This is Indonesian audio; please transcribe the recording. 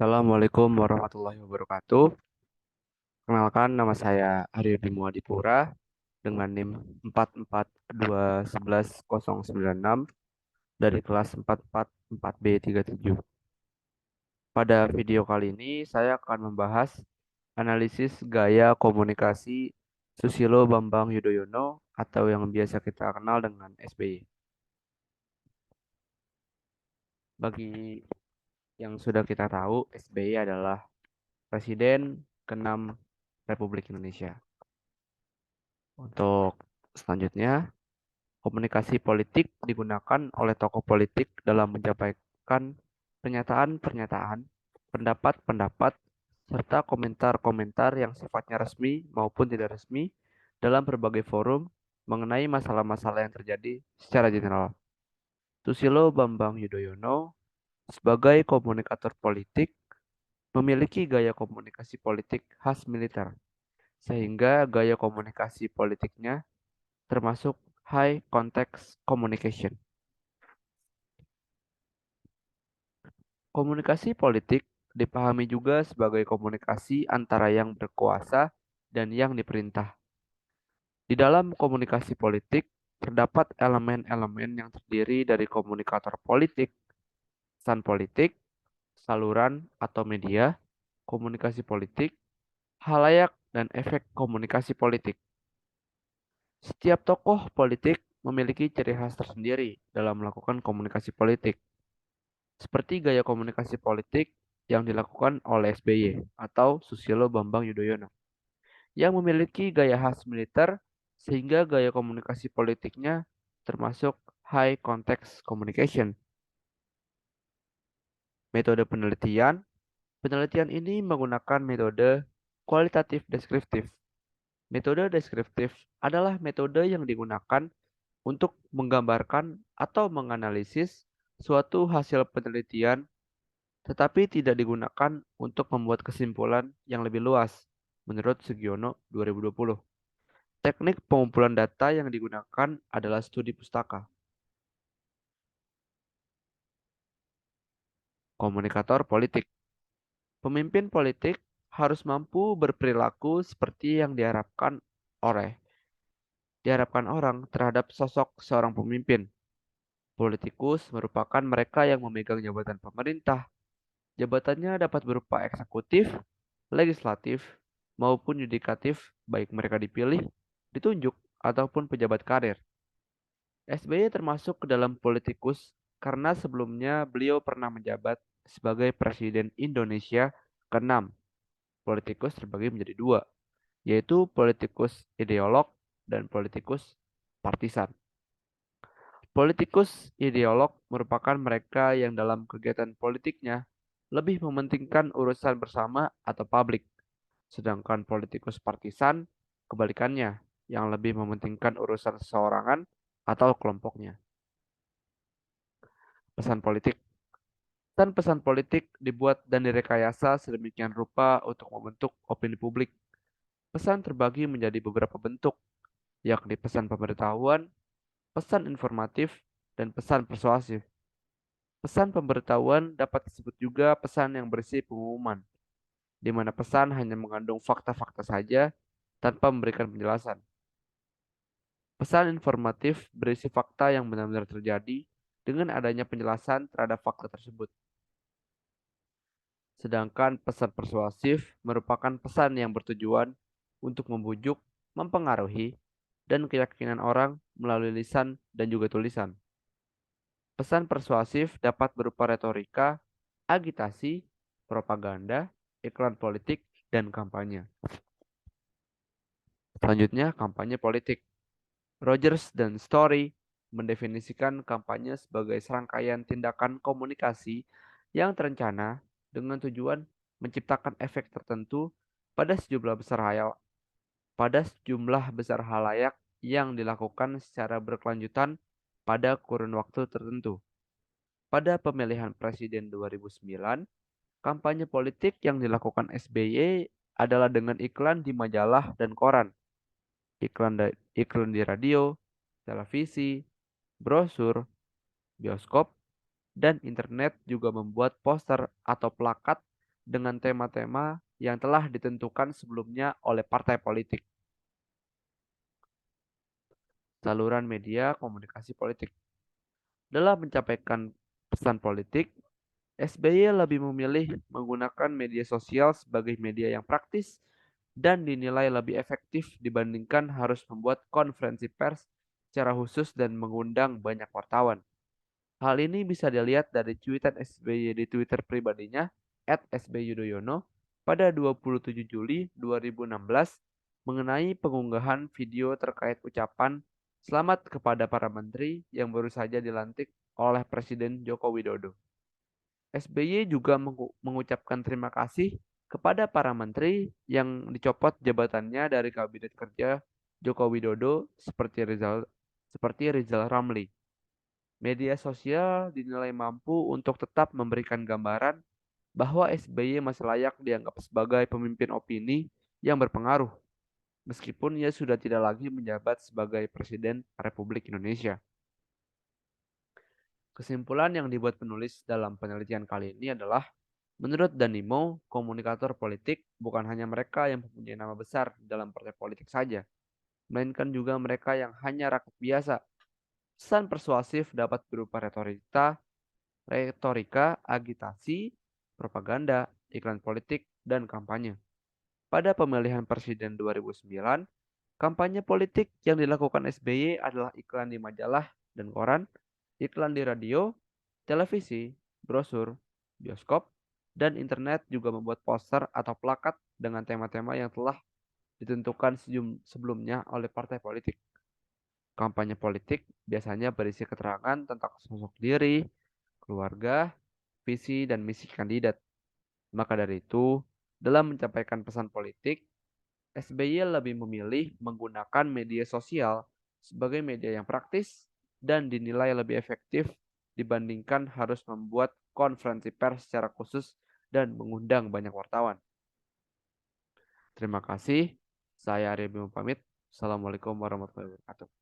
Assalamualaikum warahmatullahi wabarakatuh. Kenalkan nama saya Aryo Bimo Adipura dengan NIM 442111096 dari kelas 444B37. Pada video kali ini saya akan membahas analisis gaya komunikasi Susilo Bambang Yudhoyono atau yang biasa kita kenal dengan SBY. Bagi yang sudah kita tahu, SBY adalah Presiden ke-6 Republik Indonesia. Untuk selanjutnya, komunikasi politik digunakan oleh tokoh politik dalam menyampaikan pernyataan-pernyataan, pendapat-pendapat, serta komentar-komentar yang sifatnya resmi maupun tidak resmi dalam berbagai forum mengenai masalah-masalah yang terjadi secara general. Susilo Bambang Yudhoyono sebagai komunikator politik memiliki gaya komunikasi politik khas militer, sehingga gaya komunikasi politiknya termasuk high context communication. Komunikasi politik dipahami juga sebagai komunikasi antara yang berkuasa dan yang diperintah. Di dalam komunikasi politik, terdapat elemen-elemen yang terdiri dari komunikator politik, pesan politik, saluran atau media, komunikasi politik, halayak, dan efek komunikasi politik. Setiap tokoh politik memiliki ciri khas tersendiri dalam melakukan komunikasi politik, seperti gaya komunikasi politik yang dilakukan oleh SBY atau Susilo Bambang Yudhoyono, yang memiliki gaya khas militer sehingga gaya komunikasi politiknya termasuk high context communication. Metode penelitian, penelitian ini menggunakan metode kualitatif deskriptif. Metode deskriptif adalah metode yang digunakan untuk menggambarkan atau menganalisis suatu hasil penelitian tetapi tidak digunakan untuk membuat kesimpulan yang lebih luas, menurut Sugiono 2020. Teknik pengumpulan data yang digunakan adalah studi pustaka. Komunikator politik. Pemimpin politik harus mampu berperilaku seperti yang diharapkan orang terhadap sosok seorang pemimpin. Politikus merupakan mereka yang memegang jabatan pemerintah. Jabatannya dapat berupa eksekutif, legislatif, maupun yudikatif, baik mereka dipilih, ditunjuk, ataupun pejabat karir. SBY termasuk ke dalam politikus karena sebelumnya beliau pernah menjabat sebagai Presiden Indonesia ke-6. Politikus terbagi menjadi dua, yaitu politikus ideolog dan politikus partisan. Politikus ideolog merupakan mereka yang dalam kegiatan politiknya lebih mementingkan urusan bersama atau publik, sedangkan politikus partisan kebalikannya, yang lebih mementingkan urusan seseorangan atau kelompoknya. Pesan politik. Pesan-pesan politik dibuat dan direkayasa sedemikian rupa untuk membentuk opini publik. Pesan terbagi menjadi beberapa bentuk, yakni pesan pemberitahuan, pesan informatif, dan pesan persuasif. Pesan pemberitahuan dapat disebut juga pesan yang berisi pengumuman, di mana pesan hanya mengandung fakta-fakta saja tanpa memberikan penjelasan. Pesan informatif berisi fakta yang benar-benar terjadi dengan adanya penjelasan terhadap fakta tersebut. Sedangkan pesan persuasif merupakan pesan yang bertujuan untuk membujuk, mempengaruhi, dan keyakinan orang melalui lisan dan juga tulisan. Pesan persuasif dapat berupa retorika, agitasi, propaganda, iklan politik, dan kampanye. Selanjutnya, kampanye politik. Rogers dan Story mendefinisikan kampanye sebagai serangkaian tindakan komunikasi yang terencana dengan tujuan menciptakan efek tertentu pada sejumlah besar halayak yang dilakukan secara berkelanjutan pada kurun waktu tertentu. Pada pemilihan presiden 2009, kampanye politik yang dilakukan SBY adalah dengan iklan di majalah dan koran, iklan di radio, televisi, brosur, bioskop, dan internet juga membuat poster atau plakat dengan tema-tema yang telah ditentukan sebelumnya oleh partai politik. Saluran media komunikasi politik. Dalam menyampaikan pesan politik, SBY lebih memilih menggunakan media sosial sebagai media yang praktis dan dinilai lebih efektif dibandingkan harus membuat konferensi pers secara khusus dan mengundang banyak wartawan. Hal ini bisa dilihat dari cuitan SBY di Twitter pribadinya @sbyudhoyono pada 27 Juli 2016 mengenai pengunggahan video terkait ucapan selamat kepada para menteri yang baru saja dilantik oleh Presiden Joko Widodo. SBY juga mengucapkan terima kasih kepada para menteri yang dicopot jabatannya dari Kabinet Kerja Joko Widodo seperti Rizal Ramli. Media sosial dinilai mampu untuk tetap memberikan gambaran bahwa SBY masih layak dianggap sebagai pemimpin opini yang berpengaruh, meskipun ia sudah tidak lagi menjabat sebagai Presiden Republik Indonesia. Kesimpulan yang dibuat penulis dalam penelitian kali ini adalah, menurut Danimo, komunikator politik bukan hanya mereka yang mempunyai nama besar dalam partai politik saja, melainkan juga mereka yang hanya rakyat biasa. Pesan persuasif dapat berupa retorika, agitasi, propaganda, iklan politik, dan kampanye. Pada pemilihan presiden 2009, kampanye politik yang dilakukan SBY adalah iklan di majalah dan koran, iklan di radio, televisi, brosur, bioskop, dan internet juga membuat poster atau plakat dengan tema-tema yang telah ditentukan sebelumnya oleh partai politik. Kampanye politik biasanya berisi keterangan tentang sosok diri, keluarga, visi, dan misi kandidat. Maka dari itu, dalam menyampaikan pesan politik, SBY lebih memilih menggunakan media sosial sebagai media yang praktis dan dinilai lebih efektif dibandingkan harus membuat konferensi pers secara khusus dan mengundang banyak wartawan. Terima kasih. Saya Arya Bima pamit. Assalamualaikum warahmatullahi wabarakatuh.